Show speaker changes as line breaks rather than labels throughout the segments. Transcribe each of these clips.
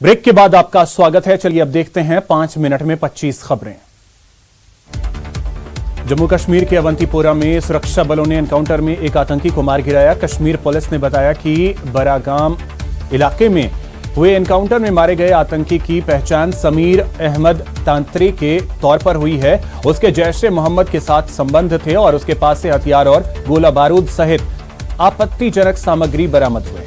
Break के बाद आपका स्वागत है। चलिए अब देखते हैं 5 मिनट में 25 खबरें। जम्मू कश्मीर के अवंतीपोरा में सुरक्षा बलों ने एनकाउंटर में एक आतंकी को मार गिराया। कश्मीर पुलिस ने बताया कि बरागाम इलाके में हुए एनकाउंटर में मारे गए आतंकी की पहचान समीर अहमद तांत्री के तौर पर हुई है। उसके जैश-ए मोहम्मद के साथ संबंध थे और उसके पास से हथियार और गोला बारूद सहित आपत्तिजनक सामग्री बरामद हुए।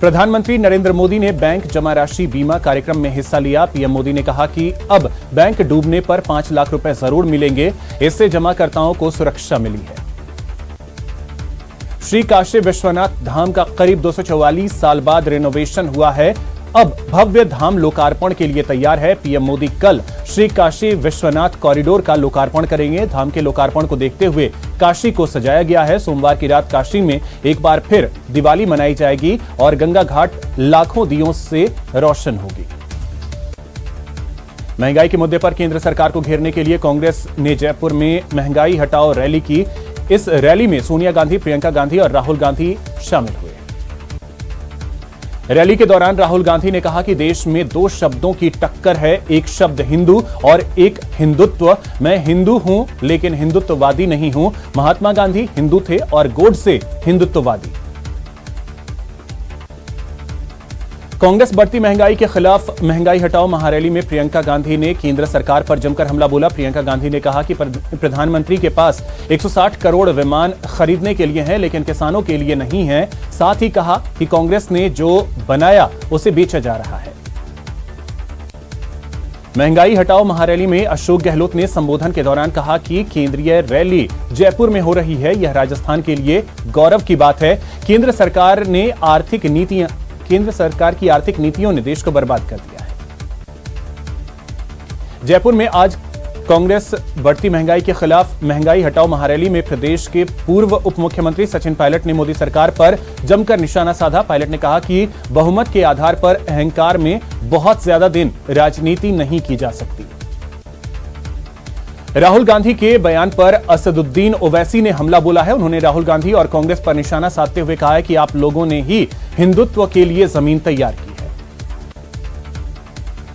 प्रधानमंत्री नरेंद्र मोदी ने बैंक जमा राशि बीमा कार्यक्रम में हिस्सा लिया। पीएम मोदी ने कहा कि अब बैंक डूबने पर 5 लाख रुपए जरूर मिलेंगे। इससे जमाकर्ताओं को सुरक्षा मिली है। श्री काशी विश्वनाथ धाम का करीब 244 साल बाद रिनोवेशन हुआ है। अब भव्य धाम लोकार्पण के लिए तैयार है। पीएम मोदी कल श्री काशी विश्वनाथ कॉरिडोर का लोकार्पण करेंगे। धाम के लोकार्पण को देखते हुए काशी को सजाया गया है। सोमवार की रात काशी में एक बार फिर दिवाली मनाई जाएगी और गंगा घाट लाखों दियों से रोशन होगी। महंगाई के मुद्दे पर केंद्र सरकार को घेरने के लिए कांग्रेस ने जयपुर में महंगाई हटाओ रैली की। इस रैली में सोनिया गांधी, प्रियंका गांधी और राहुल गांधी शामिल हुए। रैली के दौरान राहुल गांधी ने कहा कि देश में 2 शब्दों की टक्कर है, एक शब्द हिंदू और एक हिंदुत्व। मैं हिंदू हूं लेकिन हिंदुत्ववादी नहीं हूं। महात्मा गांधी हिंदू थे और गोडसे हिंदुत्ववादी। कांग्रेस बढ़ती महंगाई के खिलाफ महंगाई हटाओ महारैली में प्रियंका गांधी ने केंद्र सरकार पर जमकर हमला बोला। प्रियंका गांधी ने कहा कि प्रधानमंत्री के पास 160 करोड़ विमान खरीदने के लिए हैं लेकिन किसानों के लिए नहीं है। साथ ही कहा कि कांग्रेस ने जो बनाया उसे बेचा जा रहा है। महंगाई हटाओ महारैली में अशोक गहलोत ने संबोधन के दौरान कहा कि केंद्रीय रैली जयपुर में हो रही है, यह राजस्थान के लिए गौरव की बात है। केंद्र सरकार की आर्थिक नीतियों ने देश को बर्बाद कर दिया है। जयपुर में आज कांग्रेस बढ़ती महंगाई के खिलाफ महंगाई हटाओ महारैली में प्रदेश के पूर्व उप मुख्यमंत्री सचिन पायलट ने मोदी सरकार पर जमकर निशाना साधा। पायलट ने कहा कि बहुमत के आधार पर अहंकार में बहुत ज्यादा दिन राजनीति नहीं की जा सकती। राहुल गांधी के बयान पर असदुद्दीन ओवैसी ने हमला बोला है। उन्होंने राहुल गांधी और कांग्रेस पर निशाना साधते हुए कहा है कि आप लोगों ने ही हिंदुत्व के लिए जमीन तैयार की है।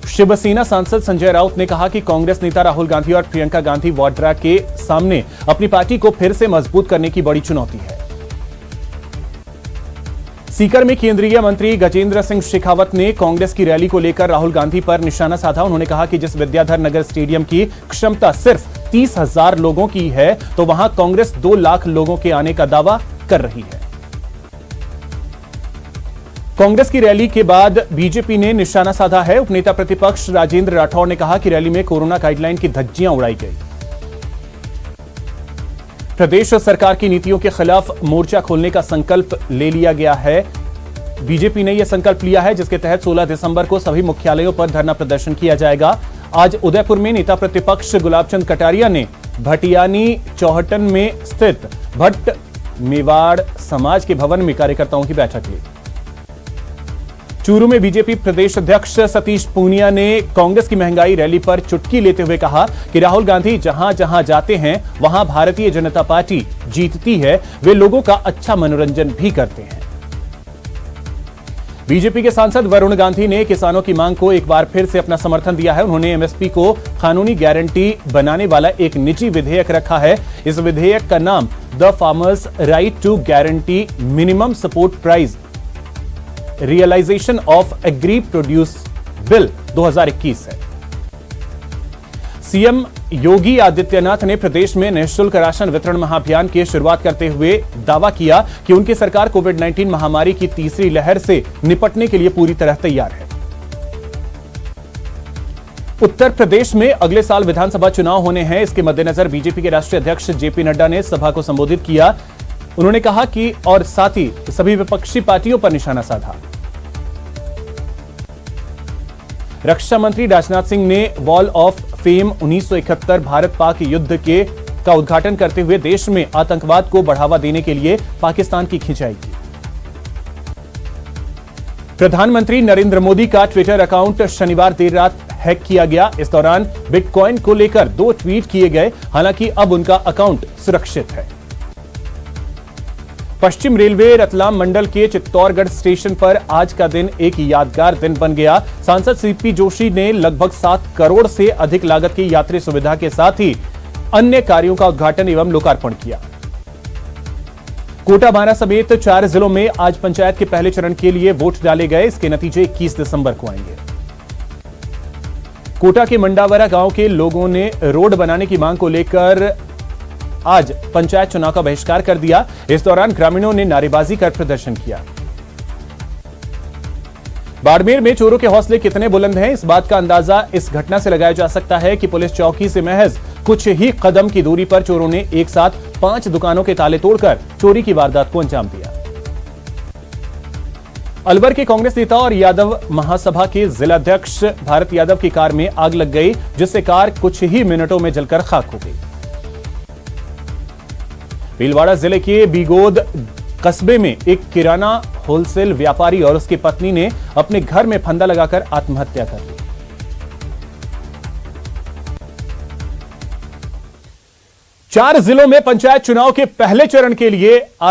शिवसेना सांसद संजय राउत ने कहा कि कांग्रेस नेता राहुल गांधी और प्रियंका गांधी वाड्रा के सामने अपनी पार्टी को फिर से मजबूत करने की बड़ी चुनौती है। सीकर में केंद्रीय मंत्री गजेंद्र सिंह शेखावत ने कांग्रेस की रैली को लेकर राहुल गांधी पर निशाना साधा। उन्होंने कहा कि जिस विद्याधर नगर स्टेडियम की क्षमता सिर्फ 30,000 लोगों की है तो वहां कांग्रेस 2 लाख लोगों के आने का दावा कर रही है। कांग्रेस की रैली के बाद बीजेपी ने निशाना साधा है। उपनेता प्रतिपक्ष राजेंद्र राठौड़ ने कहा कि रैली में कोरोना गाइडलाइन की धज्जियां उड़ाई गई। प्रदेश सरकार की नीतियों के खिलाफ मोर्चा खोलने का संकल्प ले लिया गया है। बीजेपी ने यह संकल्प लिया है जिसके तहत 16 दिसंबर को सभी मुख्यालयों पर धरना प्रदर्शन किया जाएगा। आज उदयपुर में नेता प्रतिपक्ष गुलाबचंद कटारिया ने भटियानी चौहटन में स्थित भट्ट मेवाड़ समाज के भवन में कार्यकर्ताओं की बैठक ली। चूरू में बीजेपी प्रदेश अध्यक्ष सतीश पूनिया ने कांग्रेस की महंगाई रैली पर चुटकी लेते हुए कहा कि राहुल गांधी जहां जहां जाते हैं वहां भारतीय जनता पार्टी जीतती है। वे लोगों का अच्छा मनोरंजन भी करते हैं। बीजेपी के सांसद वरुण गांधी ने किसानों की मांग को एक बार फिर से अपना समर्थन दिया है। उन्होंने एमएसपी को कानूनी गारंटी बनाने वाला एक निजी विधेयक रखा है। इस विधेयक का नाम the farmers right to guarantee minimum support price realisation of agri produce bill 2021 है। सीएम योगी आदित्यनाथ ने प्रदेश में निःशुल्क राशन वितरण महाअभियान की शुरुआत करते हुए दावा किया कि उनकी सरकार कोविड-19 महामारी की तीसरी लहर से निपटने के लिए पूरी तरह तैयार है। उत्तर प्रदेश में अगले साल विधानसभा चुनाव होने हैं। इसके मद्देनजर बीजेपी के राष्ट्रीय अध्यक्ष जेपी नड्डा ने सभा को संबोधित किया। उन्होंने कहा कि और साथ ही सभी विपक्षी पार्टियों पर निशाना साधा। रक्षा मंत्री राजनाथ सिंह ने wall of fame 1971 Bharat Pak युद्ध का उद्घाटन करते हुए देश में आतंकवाद को बढ़ावा देने के लिए पाकिस्तान की खिंचाई की। प्रधानमंत्री नरेंद्र मोदी का ट्विटर अकाउंट शनिवार देर रात हैक किया गया। इस दौरान बिटकॉइन को लेकर 2 ट्वीट किए गए। हालांकि अब उनका अकाउंट सुरक्षित है। पश्चिम रेलवे रतलाम मंडल के चित्तौड़गढ़ स्टेशन पर आज का दिन एक यादगार दिन बन गया। सांसद सीपी जोशी ने लगभग 7 करोड़ से अधिक लागत की यात्री सुविधा के साथ ही अन्य कार्यों का उद्घाटन एवं लोकार्पण किया। कोटा, बारां समेत 4 जिलों में आज पंचायत के पहले चरण के लिए वोट डाले गए। इसके नतीजे 21 दिसंबर को आएंगे। कोटा के मंडावरा गांव के लोगों ने रोड बनाने की मांग को लेकर आज पंचायत चुनाव का बहिष्कार कर दिया। इस दौरान ग्रामीणों ने नारेबाजी कर प्रदर्शन किया। बाड़मेर में चोरों के हौसले कितने बुलंद हैं, इस बात का अंदाजा इस घटना से लगाया जा सकता है कि पुलिस चौकी से महज कुछ ही कदम की दूरी पर चोरों ने एक साथ 5 दुकानों के ताले तोड़कर चोरी की वारदात को अंजाम दिया। अलवर के कांग्रेस नेता और यादव महासभा के जिलाध्यक्ष भारत यादव की कार में आग लग गई, जिससे कार कुछ ही मिनटों में जलकर खाक हो गई। भीलवाड़ा जिले के बीगोद कस्बे में एक किराना होलसेल व्यापारी और उसकी पत्नी ने अपने घर में फंदा लगाकर आत्महत्या कर ली। 4 जिलों में पंचायत चुनाव के पहले चरण के लिए आज